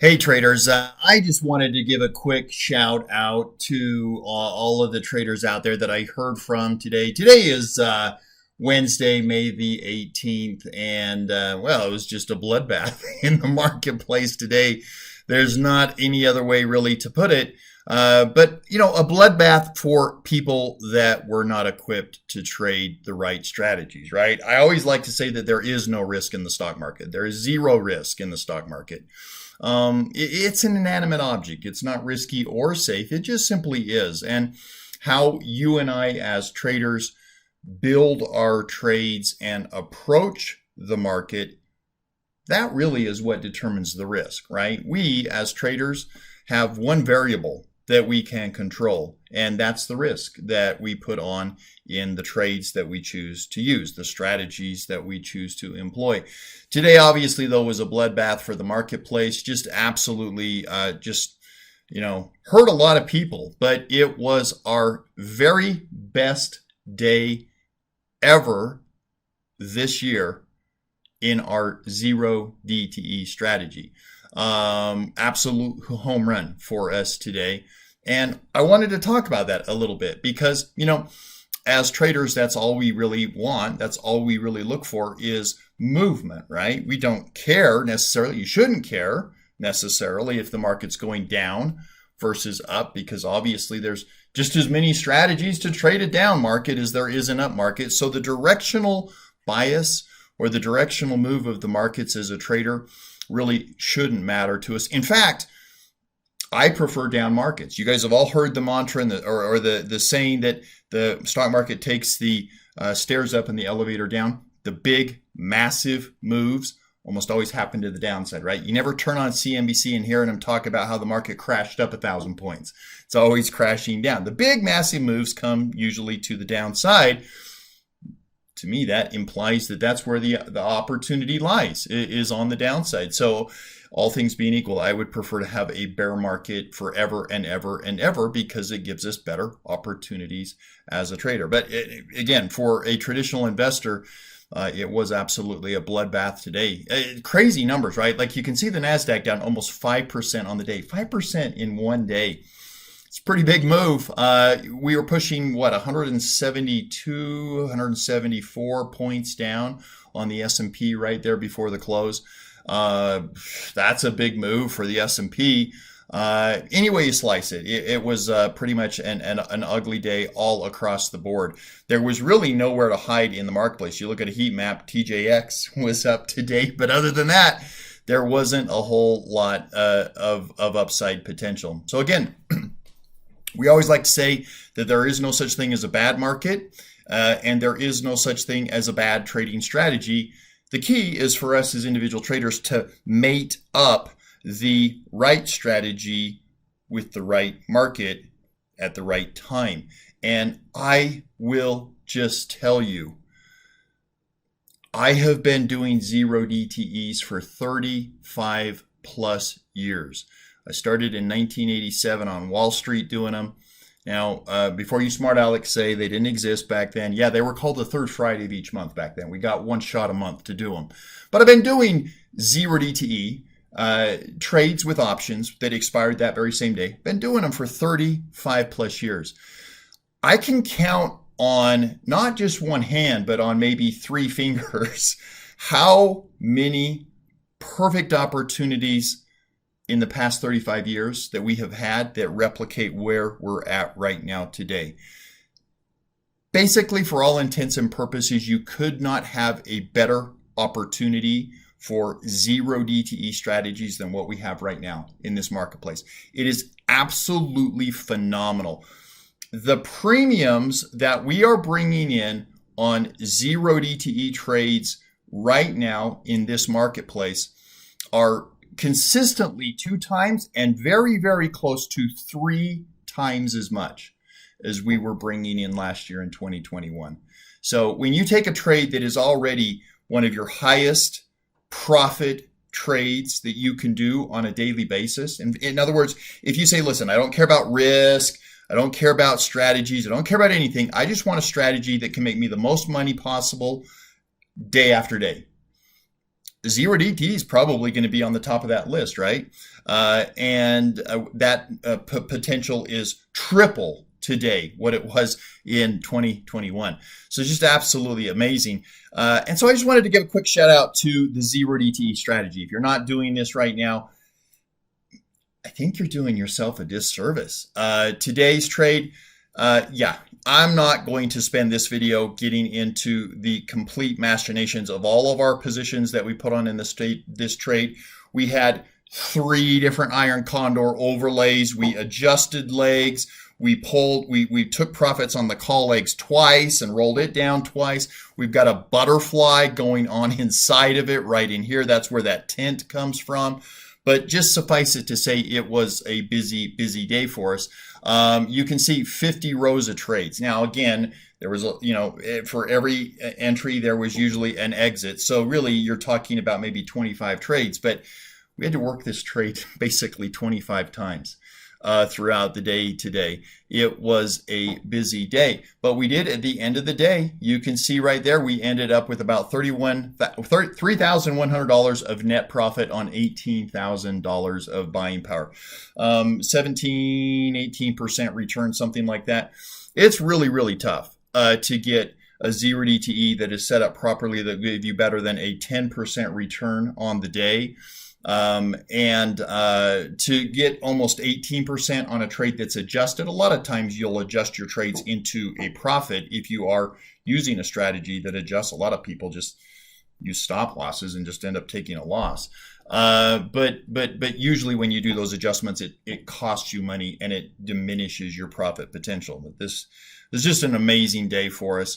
Hey traders, I just wanted to give a quick shout out to all of the traders out there that I heard from today. Today is Wednesday, May the 18th, and well, it was just a bloodbath in the marketplace today. There's not any other way really to put it. But, a bloodbath for people that were not equipped to trade the right strategies, right? I always like to say that there is no risk in the stock market. There is zero risk in the stock market. It's an inanimate object. It's not risky or safe. It just simply is. And how you and I as traders build our trades and approach the market, that really is what determines the risk, right? We as traders have one variable that we can control, and that's the risk that we put on in the trades that we choose to use, the strategies that we choose to employ. Today, obviously, though, was a bloodbath for the marketplace. Just absolutely, hurt a lot of people. But it was our very best day ever this year in our zero DTE strategy. Absolute home run for us today. And I wanted to talk about that a little bit because, as traders, that's all we really want. That's all we really look for is movement, right? We don't care necessarily. You shouldn't care necessarily if the market's going down versus up, because obviously there's just as many strategies to trade a down market as there is an up market. So the directional bias or the directional move of the markets as a trader really shouldn't matter to us. In fact, I prefer down markets. You guys have all heard the mantra and the saying that the stock market takes the stairs up and the elevator down. The big, massive moves almost always happen to the downside, right? You never turn on CNBC and hear them talk about how the market crashed up 1,000 points. It's always crashing down. The big, massive moves come usually to the downside. To me, that implies that that's where the opportunity lies, is on the downside. So all things being equal, I would prefer to have a bear market forever and ever and ever because it gives us better opportunities as a trader. But again, for a traditional investor, it was absolutely a bloodbath today. Crazy numbers, right? Like you can see the NASDAQ down almost 5% on the day, 5% in one day. It's a pretty big move. We were pushing, 172, 174 points down on the S&P right there before the close. That's a big move for the S&P. Any way you slice it, it was pretty much an ugly day all across the board. There was really nowhere to hide in the marketplace. You look at a heat map, TJX was up today, but other than that, there wasn't a whole lot of upside potential. So again, we always like to say that there is no such thing as a bad market, and there is no such thing as a bad trading strategy. The key is for us as individual traders to mate up the right strategy with the right market at the right time. And I will just tell you, I have been doing zero DTEs for 35 plus years. I started in 1987 on Wall Street doing them. Now, before you smart Alex say they didn't exist back then, yeah, they were called the third Friday of each month back then. We got one shot a month to do them. But I've been doing zero DTE trades with options that expired that very same day. Been doing them for 35 plus years. I can count on not just one hand, but on maybe 3 fingers, how many perfect opportunities in the past 35 years that we have had that replicate where we're at right now today. Basically, for all intents and purposes, you could not have a better opportunity for zero DTE strategies than what we have right now in this marketplace. It is absolutely phenomenal. The premiums that we are bringing in on zero DTE trades right now in this marketplace are consistently 2 times and very, very close to 3 times as much as we were bringing in last year in 2021. So when you take a trade that is already one of your highest profit trades that you can do on a daily basis, and in other words, if you say, listen, I don't care about risk, I don't care about strategies, I don't care about anything, I just want a strategy that can make me the most money possible day after day. zero DT is probably going to be on the top of that list, right? That potential is triple today what it was in 2021. So just absolutely amazing. And so I just wanted to give a quick shout out to the zero DTE strategy. If you're not doing this right now, I think you're doing yourself a disservice. Today's trade, I'm not going to spend this video getting into the complete machinations of all of our positions that we put on in this trade. We had 3 different iron condor overlays. We adjusted legs. We took profits on the call legs twice and rolled it down twice. We've got a butterfly going on inside of it right in here. That's where that tint comes from. But just suffice it to say, it was a busy day for us. You can see 50 rows of trades. Now, again, there was, for every entry, there was usually an exit. So really, you're talking about maybe 25 trades. But we had to work this trade basically 25 times throughout the day today. It was a busy day. But we did, at the end of the day, you can see right there, we ended up with about $3,100 of net profit on $18,000 of buying power. 18% return, something like that. It's really, really tough to get a zero DTE that is set up properly that gives you better than a 10% return on the day. To get almost 18% on a trade that's adjusted, a lot of times you'll adjust your trades into a profit if you are using a strategy that adjusts. A lot of people just use stop losses and just end up taking a loss. But usually when you do those adjustments, it costs you money and it diminishes your profit potential. But this is just an amazing day for us.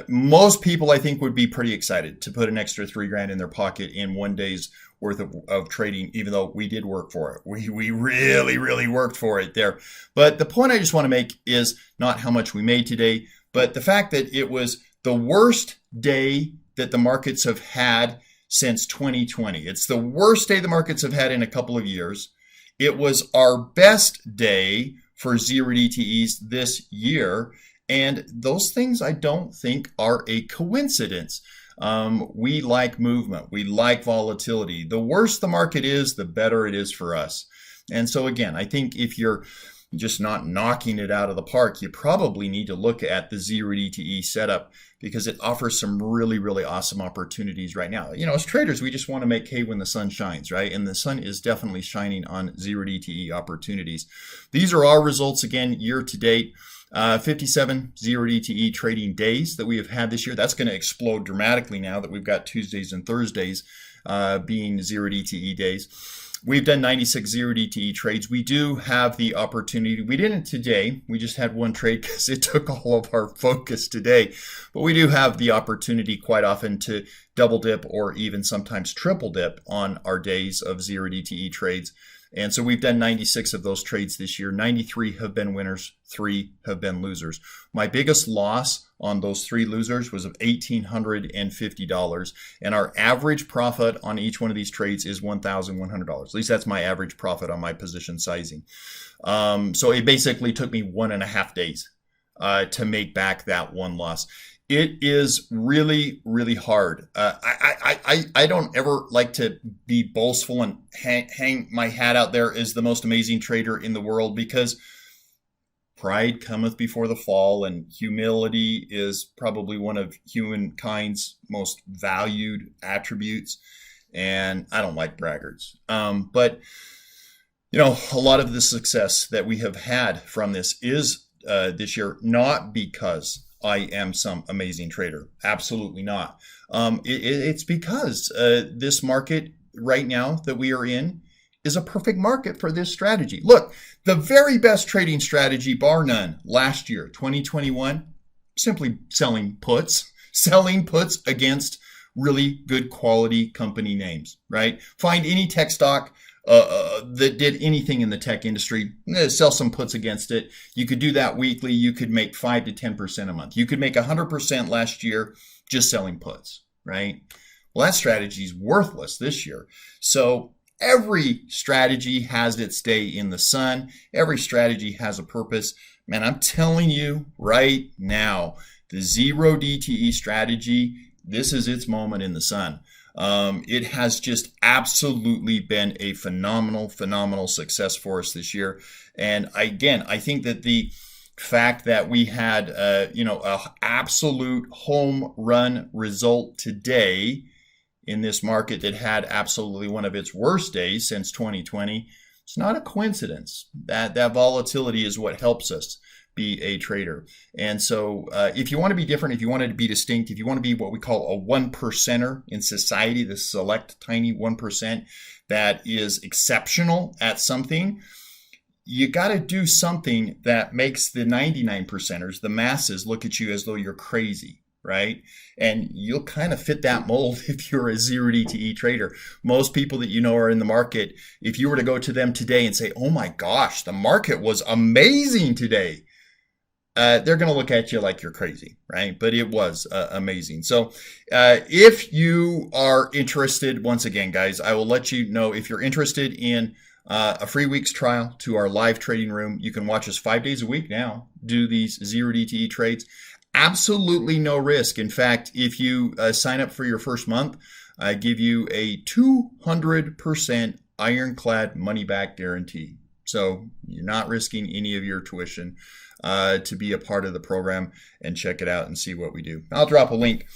Most people, I think, would be pretty excited to put an extra $3,000 in their pocket in one day's worth of trading, even though we did work for it. We really, really worked for it there. But the point I just want to make is not how much we made today, but the fact that it was the worst day that the markets have had since 2020. It's the worst day the markets have had in a couple of years. It was our best day for zero DTEs this year. And those things I don't think are a coincidence. We like movement. We like volatility. The worse the market is, the better it is for us. And so again, I think if you're just not knocking it out of the park, you probably need to look at the zero DTE setup because it offers some really, really awesome opportunities right now. As traders, we just want to make hay when the sun shines, right? And the sun is definitely shining on zero DTE opportunities. These are our results again, year to date. 57 zero DTE trading days that we have had this year. That's going to explode dramatically now that we've got Tuesdays and Thursdays being zero DTE days. We've done 96 zero DTE trades. We do have the opportunity. We didn't today. We just had one trade because it took all of our focus today. But we do have the opportunity quite often to double dip or even sometimes triple dip on our days of zero DTE trades. And so we've done 96 of those trades this year. 93 have been winners, 3 have been losers. My biggest loss on those 3 losers was of $1,850. And our average profit on each one of these trades is $1,100. At least that's my average profit on my position sizing. So it basically took me 1.5 days to make back that one loss. It is really, really hard. I don't ever like to be boastful and hang my hat out there as the most amazing trader in the world because pride cometh before the fall and humility is probably one of humankind's most valued attributes. And I don't like braggarts. But, a lot of the success that we have had from this is this year, not because I am some amazing trader. Absolutely not. It's because this market right now that we are in is a perfect market for this strategy. Look, the very best trading strategy, bar none, last year, 2021, simply selling puts against really good quality company names, right? Find any tech stock that did anything in the tech industry, sell some puts against it. You could do that weekly. You could make 5 to 10% a month. You could make 100% last year just selling puts, right? Well, that strategy is worthless this year. So every strategy has its day in the sun. Every strategy has a purpose. Man, I'm telling you right now, the zero DTE strategy, this is its moment in the sun. It has just absolutely been a phenomenal success for us this year. And again, I think that the fact that we had, a absolute home run result today in this market that had absolutely one of its worst days since 2020, it's not a coincidence. That volatility is what helps us be a trader. And so if you want to be different, if you want to be distinct, if you want to be what we call a 1%er in society, the select tiny 1% that is exceptional at something, you got to do something that makes the 99%ers, the masses, look at you as though you're crazy, right? And you'll kind of fit that mold if you're a 0DTE trader. Most people that you know are in the market, if you were to go to them today and say, oh my gosh, the market was amazing today, they're going to look at you like you're crazy, right? But it was amazing. So if you are interested, once again, guys, I will let you know if you're interested in a free week's trial to our live trading room. You can watch us 5 days a week now, do these 0DTE trades. Absolutely no risk. In fact, if you sign up for your first month, I give you a 200% ironclad money back guarantee. So you're not risking any of your tuition to be a part of the program and check it out and see what we do. I'll drop a link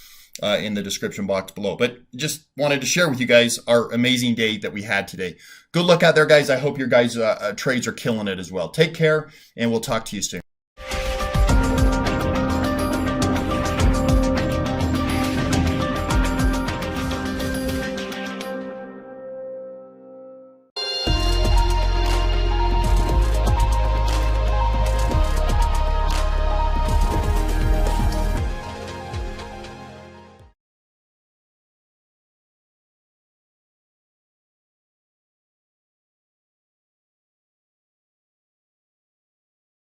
in the description box below. But just wanted to share with you guys our amazing day that we had today. Good luck out there, guys. I hope your guys' trades are killing it as well. Take care, and we'll talk to you soon.